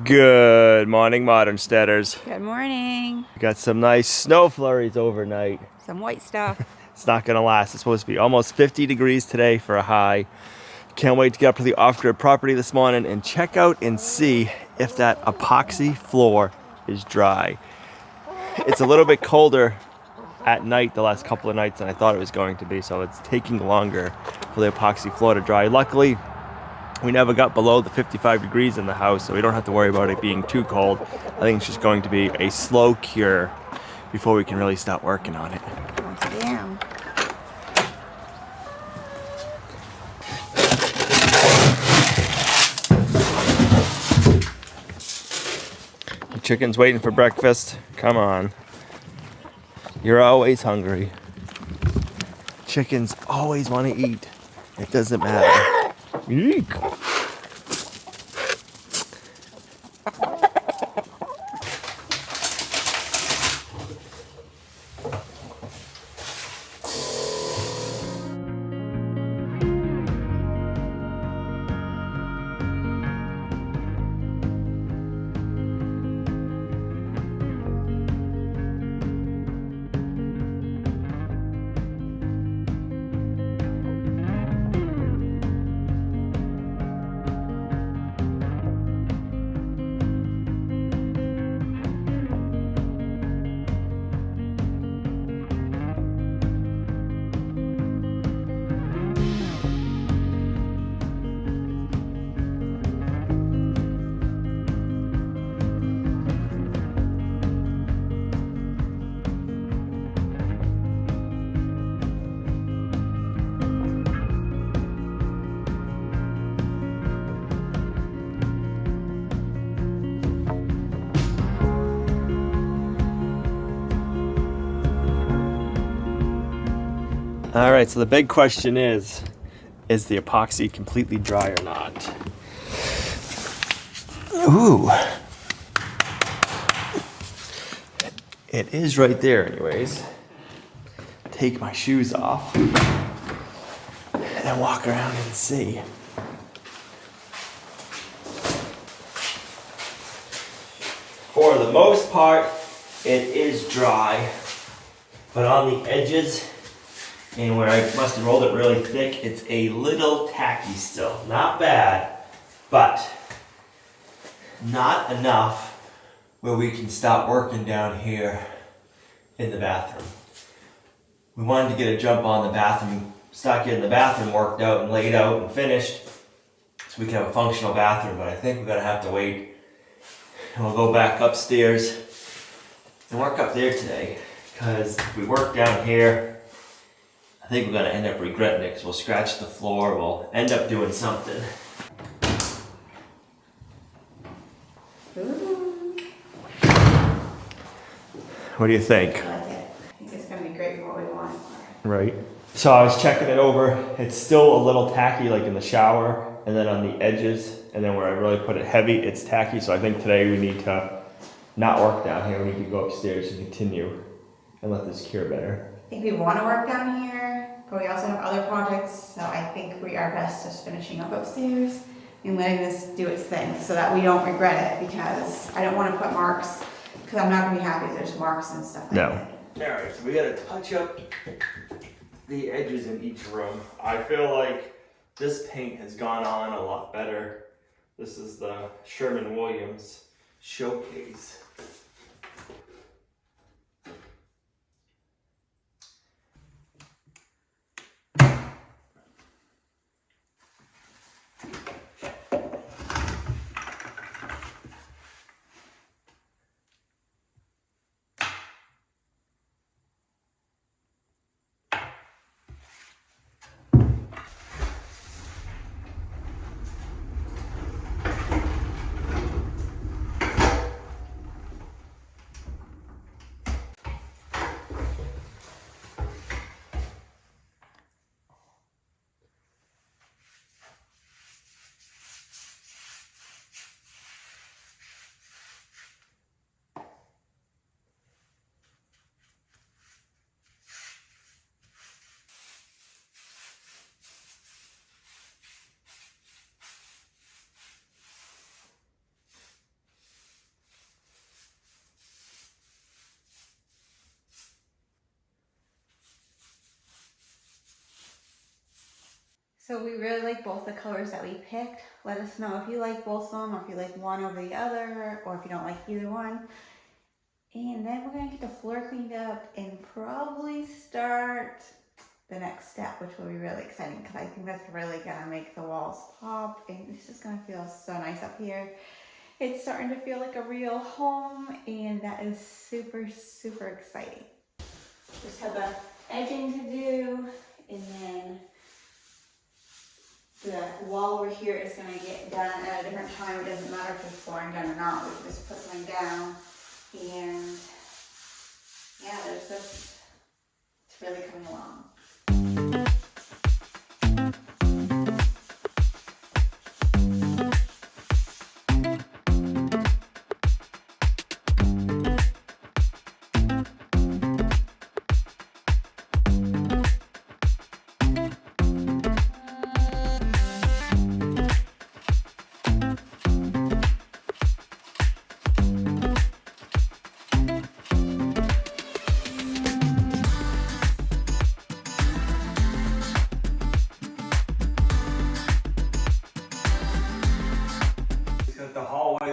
Good morning, Modern Steaders. Good morning. We got some nice snow flurries overnight. Some white stuff. It's not gonna last. It's supposed to be almost 50 degrees today for a high. Can't wait to get up to the off-grid property this morning and check out and see if that epoxy floor is dry. It's a little bit colder at night the last couple of nights than I thought it was going to be, so it's taking longer for the epoxy floor to dry. Luckily, we never got below the 55 degrees in the house, so we don't have to worry about it being too cold. I think it's just going to be a slow cure before we can really start working on it. Down. The chicken's waiting for breakfast. Come on. You're always hungry. Chickens always want to eat. It doesn't matter. Eek. All right, so the big question is the epoxy completely dry or not? Ooh. It is right there anyways. Take my shoes off and then walk around and see. For the most part, it is dry, but on the edges, and where I must have rolled it really thick, it's a little tacky still. Not bad, but not enough where we can stop working down here in the bathroom. We wanted to get a jump on the bathroom, start getting the bathroom worked out and laid out and finished so we can have a functional bathroom, but I think we're gonna have to wait and we'll go back upstairs and work up there today, because if we work down here, I think we're gonna end up regretting it, because we'll scratch the floor, we'll end up doing something. Ooh. What do you think? I like it. I think it's gonna be great for what we want. Right. So I was checking it over. It's still a little tacky, like in the shower, and then on the edges, and then where I really put it heavy, it's tacky. So I think today we need to not work down here. We need to go upstairs and continue and let this cure better. I think we want to work down here, but we also have other projects, so I think we are best just finishing up upstairs and letting this do its thing so that we don't regret it, because I don't want to put marks, because I'm not going to be happy if there's marks and stuff like that. Alright, so we gotta touch up the edges in each room. I feel like this paint has gone on a lot better. This is the Sherwin-Williams Showcase. So we really like both the colors that we picked. Let us know if you like both of them, or if you like one over the other, or if you don't like either one. And then we're gonna get the floor cleaned up and probably start the next step, which will be really exciting because I think that's really gonna make the walls pop, and it's just gonna feel so nice up here. It's starting to feel like a real home, and that is super, super exciting. Just have the edging to do, and then the wall over here is going to get done at a different time. It doesn't matter if it's flooring done or not. We can just put something down, and yeah, it's really coming along.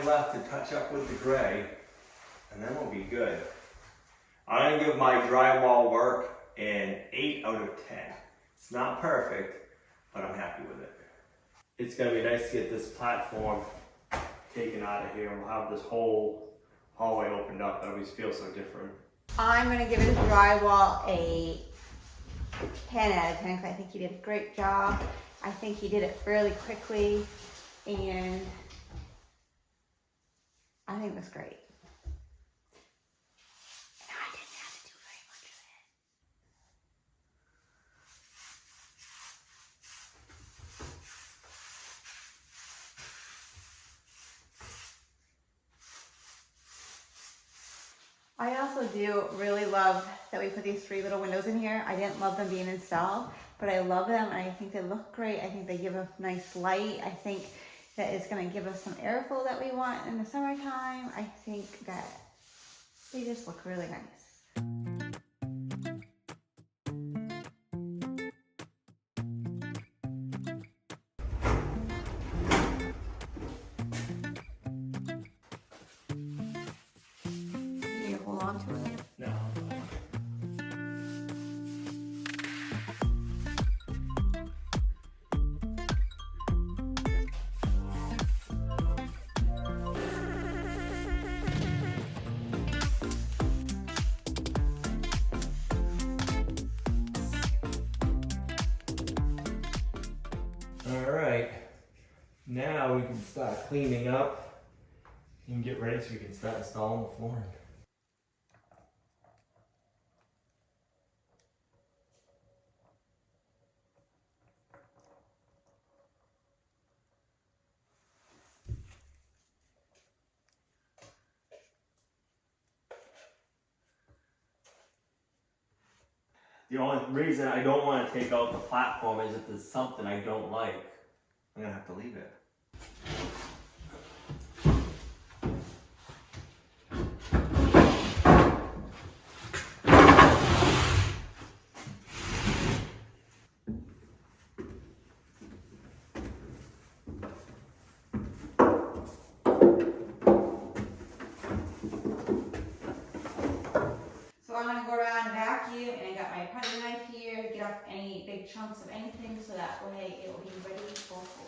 Left to touch up with the gray, and then we'll be good. I'm gonna give my drywall work an 8 out of 10. It's not perfect, but I'm happy with it. It's gonna be nice to get this platform taken out of here. We'll have this whole hallway opened up. That always feels so different. I'm gonna give this drywall a 10 out of 10 because I think he did a great job. I think he did it fairly quickly, and I think it was great. And I didn't have to do very much of it. I also do really love that we put these 3 little windows in here. I didn't love them being installed, but I love them, and I think they look great. I think they give a nice light. I think that is going to give us some airflow that we want in the summertime. I think that they just look really nice. Can you hold on to it? No. Alright, now we can start cleaning up and get ready so we can start installing the flooring. The only reason I don't want to take out the platform is if there's something I don't like. I'm gonna have to leave it. So I'm going to go around and vacuum, and I got my putty knife here to get off any big chunks of anything, so that way it will be ready for floor.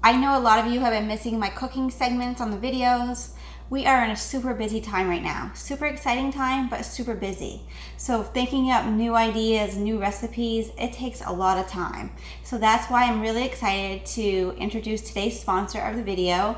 I know a lot of you have been missing my cooking segments on the videos. We are in a super busy time right now. Super exciting time, but super busy. So thinking up new ideas, new recipes, it takes a lot of time. So that's why I'm really excited to introduce today's sponsor of the video,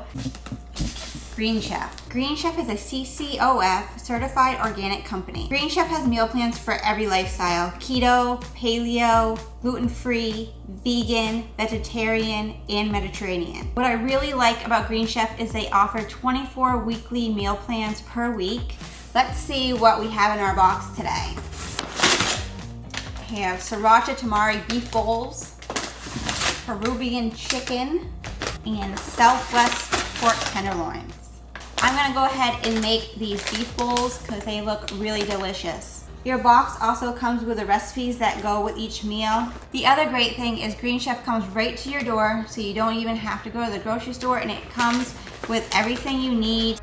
Green Chef. Green Chef is a CCOF certified organic company. Green Chef has meal plans for every lifestyle: keto, paleo, gluten-free, vegan, vegetarian, and Mediterranean. What I really like about Green Chef is they offer 24 weekly meal plans per week. Let's see what we have in our box today. We have sriracha tamari beef bowls, Peruvian chicken, and Southwest pork tenderloins. I'm gonna go ahead and make these beef bowls because they look really delicious. Your box also comes with the recipes that go with each meal. The other great thing is Green Chef comes right to your door, so you don't even have to go to the grocery store, and it comes with everything you need.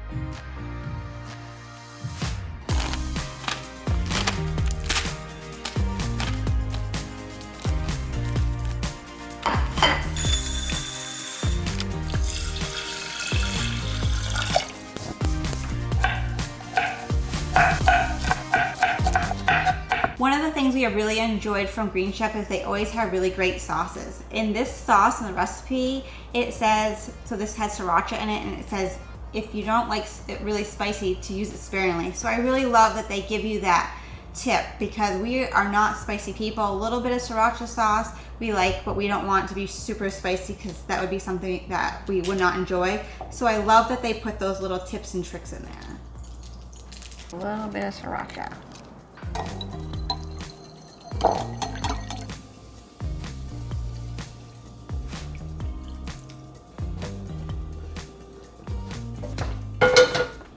One of the things we have really enjoyed from Green Chef is they always have really great sauces. In this sauce in the recipe, it says, so this has sriracha in it, and it says if you don't like it really spicy, to use it sparingly. So I really love that they give you that tip, because we are not spicy people. A little bit of sriracha sauce we like, but we don't want it to be super spicy because that would be something that we would not enjoy. So I love that they put those little tips and tricks in there. A little bit of sriracha.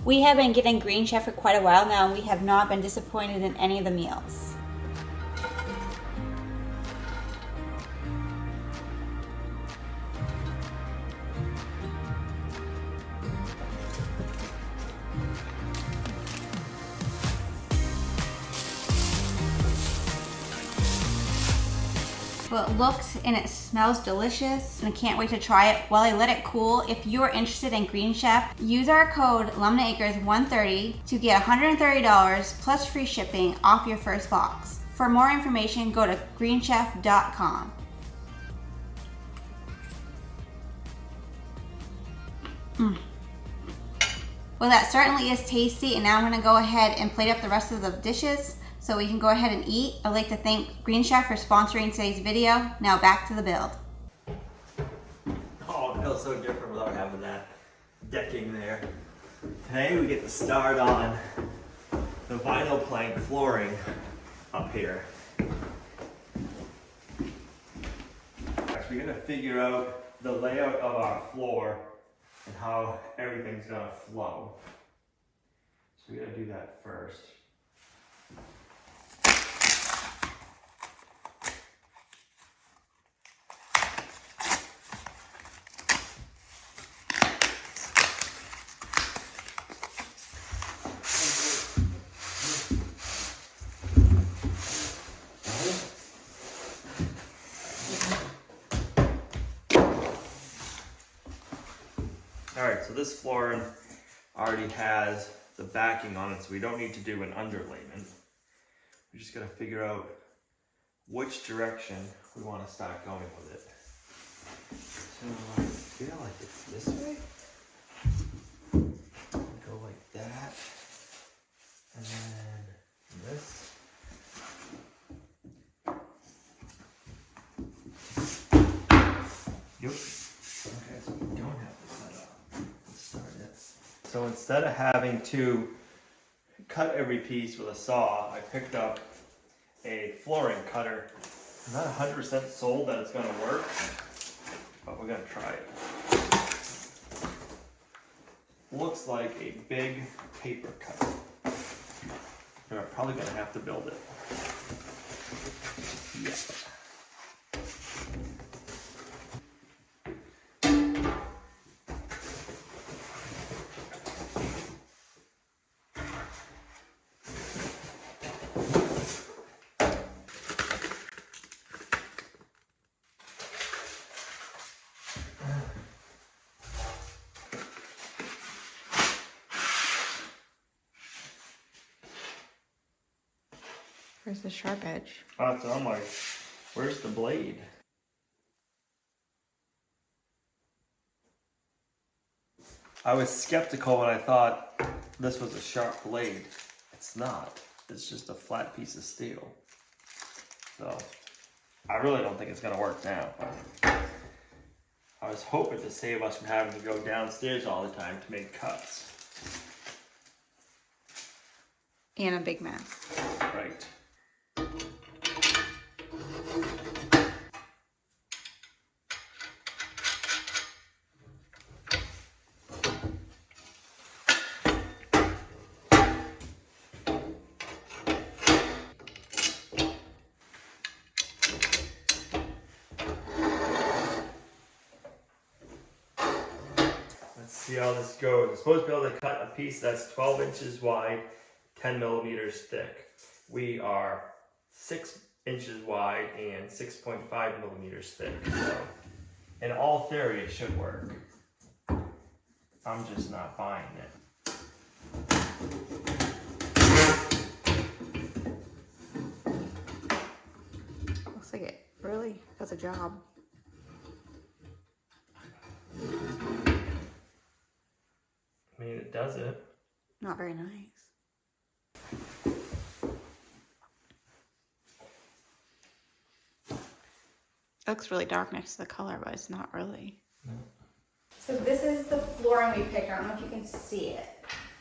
We have been getting Green Chef for quite a while now, and we have not been disappointed in any of the meals. Well, it looks and it smells delicious, and I can't wait to try it while I let it cool. If you're interested in Green Chef, use our code Lumnah Acres 130 to get $130 plus free shipping off your first box. For more information, go to greenchef.com. Well, that certainly is tasty, and now I'm gonna go ahead and plate up the rest of the dishes so we can go ahead and eat. I'd like to thank Green Chef for sponsoring today's video. Now back to the build. Oh, it feels so different without having that decking there. Today we get to start on the vinyl plank flooring up here. We're gonna figure out the layout of our floor and how everything's gonna flow. So we gotta do that first. Alright, so this flooring already has the backing on it, so we don't need to do an underlayment. We just gotta figure out which direction we want to start going with it. So I feel like it's this way. Go like that. And then this. Yep. Okay, so we don't have to set up. Let's start it. So instead of having to cut every piece with a saw, I picked up a flooring cutter. I'm not 100% sold that it's going to work, but we're going to try it. Looks like a big paper cutter. And we're probably going to have to build it. Yeah. Where's the sharp edge? Oh, so I'm like, where's the blade? I was skeptical when I thought this was a sharp blade. It's not. It's just a flat piece of steel. So, I really don't think it's gonna work now. But I was hoping to save us from having to go downstairs all the time to make cuts. And a big mess. Right. Let's see how this goes. I'm supposed to be able to cut a piece that's 12 inches wide, 10 millimeters thick. We are 6 inches wide and 6.5 millimeters thick. So, in all theory, it should work. I'm just not buying it. Looks like it really does a job. I mean, it does it. Not very nice. It looks really dark next to the color, but it's not really. No. So this is the flooring we picked. I don't know if you can see it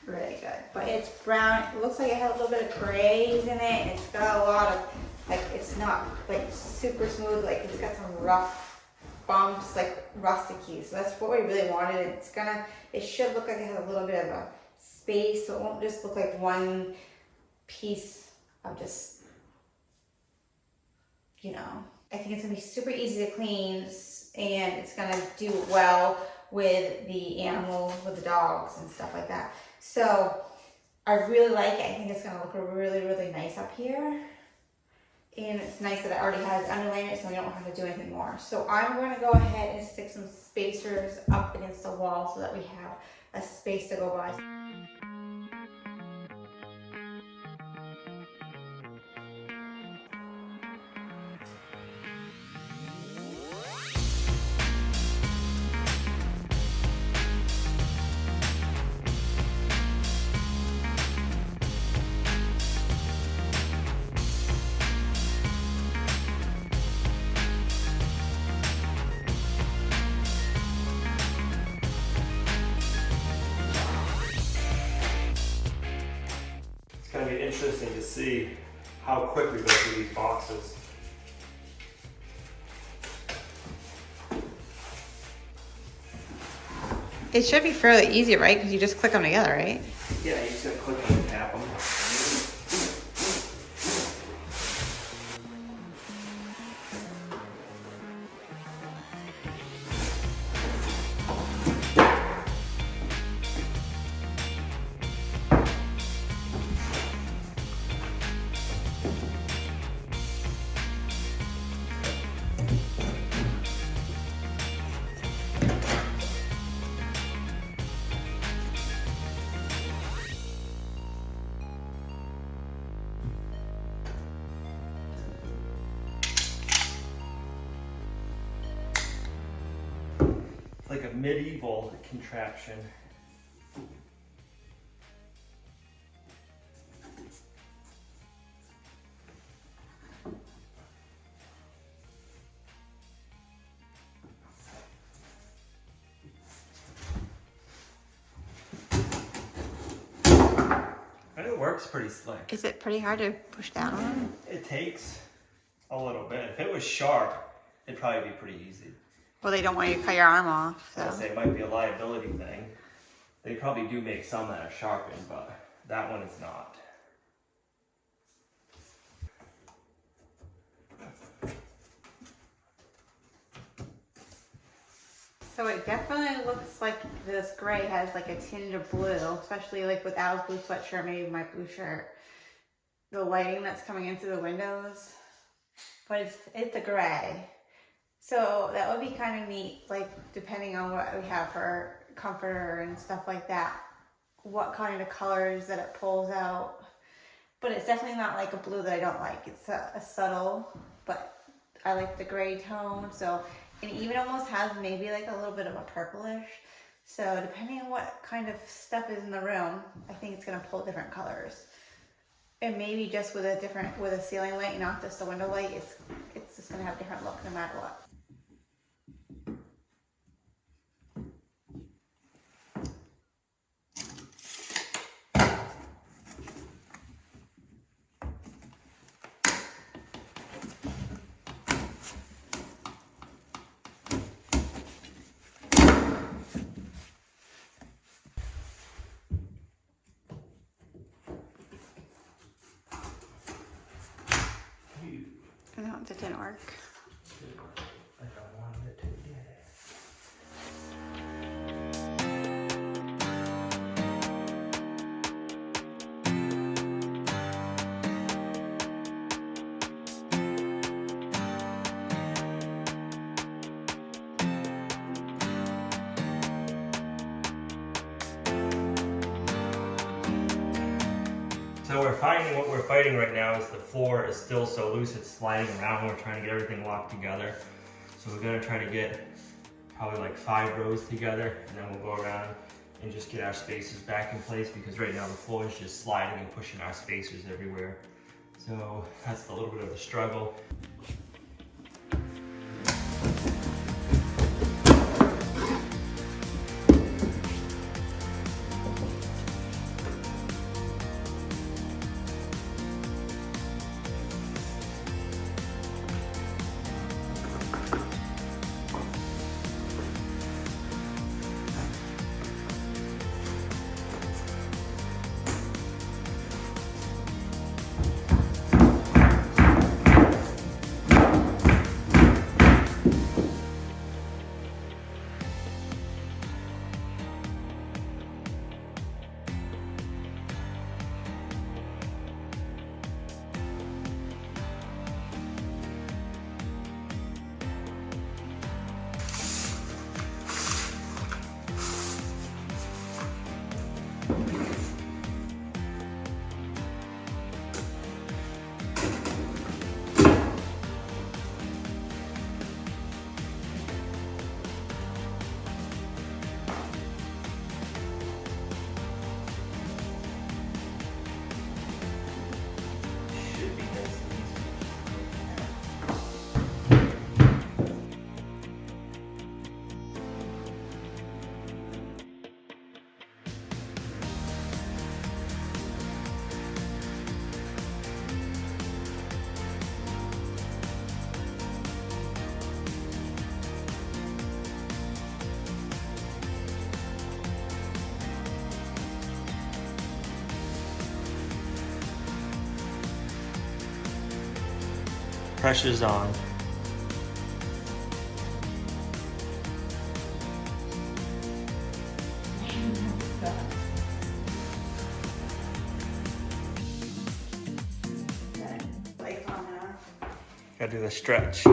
really good, but it's brown. It looks like it has a little bit of grays in it. It's got a lot of, like, it's not like super smooth. Like, it's got some rough bumps, like rusticy. So that's what we really wanted. It should look like it has a little bit of a space, so it won't just look like one piece of just, you know. I think it's gonna be super easy to clean, and it's gonna do well with the animals, with the dogs and stuff like that. So I really like it. I think it's gonna look really, really nice up here. And it's nice that it already has underlayment, so we don't have to do anything more. So I'm gonna go ahead and stick some spacers up against the wall so that we have a space to go by. It's going to be interesting to see how quick we go through these boxes. It should be fairly easy, right? Because you just click them together, right? Yeah, you just got to click them and tap them. Like a medieval contraption. And it works pretty slick. Is it pretty hard to push down on? It takes a little bit. If it was sharp, it'd probably be pretty easy. Well, they don't want you to cut your arm off, so. I'd say it might be a liability thing. They probably do make some that are sharpened, but that one is not. So it definitely looks like this gray has like a tinge of blue, especially like with Al's blue sweatshirt, maybe my blue shirt. The lighting that's coming in through the windows, but it's a gray. So that would be kind of neat, like depending on what we have for comforter and stuff like that, what kind of colors that it pulls out. but it's definitely not like a blue that I don't like. It's a subtle, but I like the gray tone. So, and it even almost has maybe like a little bit of a purplish. So depending on what kind of stuff is in the room, I think it's gonna pull different colors. And maybe just with a ceiling light, not just a window light, it's just gonna have a different look no matter what. No, it didn't work. So we're finding what we're fighting right now is the floor is still so loose, it's sliding around when we're trying to get everything locked together. So we're gonna try to get probably like 5 rows together, and then we'll go around and just get our spacers back in place, because right now the floor is just sliding and pushing our spacers everywhere. So that's a little bit of a struggle. Pressure's on. Gotta do the stretch.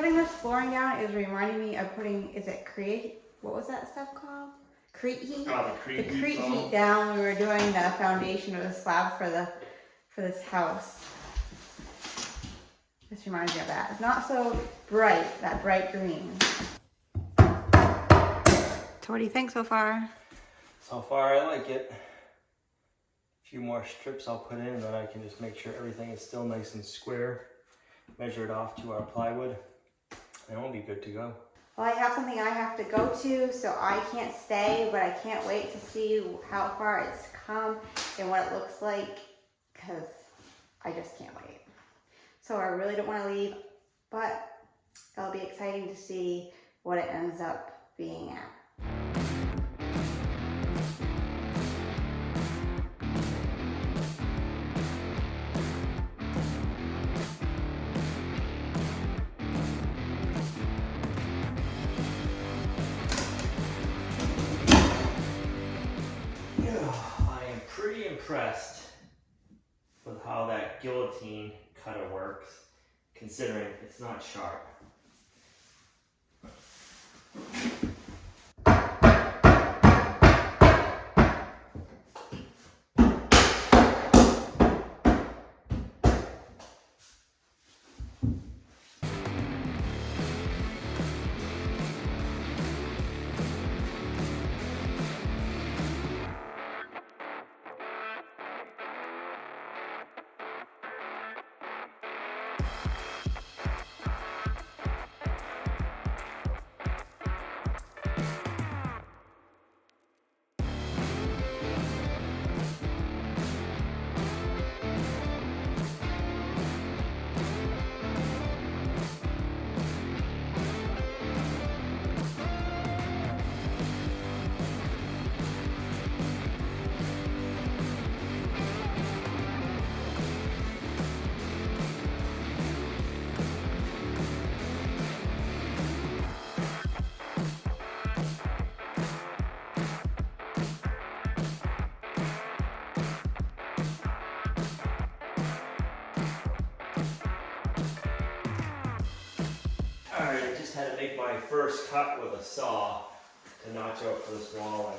putting this flooring down is reminding me of putting, is it what was that stuff called? Crete heat? Oh, the Crete heat down. We were doing the foundation of the slab for this house. This reminds me of that. It's not so bright, that bright green. So what do you think so far? So far, I like it. A few more strips I'll put in, and then I can just make sure everything is still nice and square. Measure it off to our plywood, and we'll be good to go. Well, I have something I have to go to, so I can't stay, but I can't wait to see how far it's come and what it looks like, because I just can't wait. So I really don't want to leave, but it'll be exciting to see what it ends up being at. I am pretty impressed with how that guillotine cutter works, considering it's not sharp. Alright, I just had to make my first cut with a saw to notch out for this wall.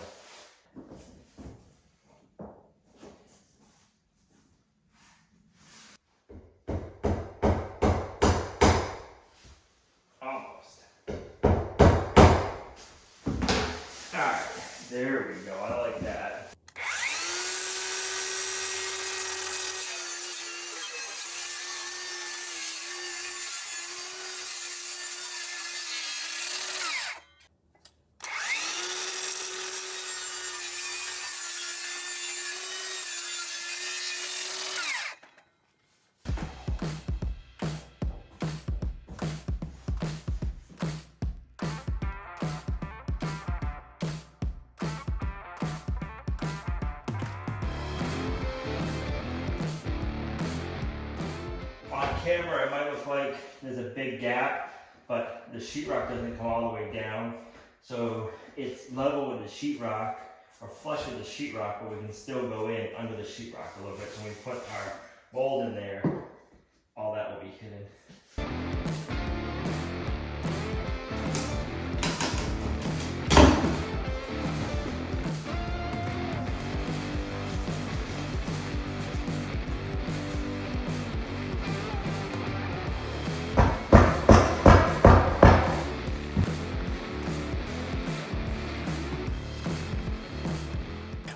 Almost. Alright, there we go. I like that. On camera, it might look like there's a big gap, but the sheetrock doesn't come all the way down. So it's level with the sheetrock, or flush with the sheetrock, but we can still go in under the sheetrock a little bit. So when we put our mold in there, all that will be hidden.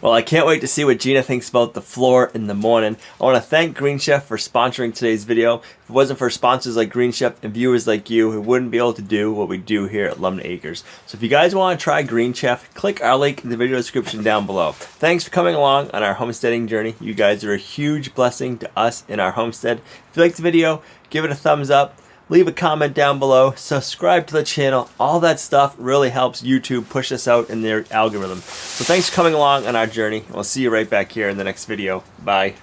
Well, I can't wait to see what Gina thinks about the floor in the morning. I want to thank Green Chef for sponsoring today's video. If it wasn't for sponsors like Green Chef and viewers like you, we wouldn't be able to do what we do here at Lumnah Acres. So if you guys want to try Green Chef, click our link in the video description down below. Thanks for coming along on our homesteading journey. You guys are a huge blessing to us in our homestead. If you liked the video, give it a thumbs up. Leave a comment down below, subscribe to the channel. All that stuff really helps YouTube push us out in their algorithm. So thanks for coming along on our journey. We'll see you right back here in the next video. Bye.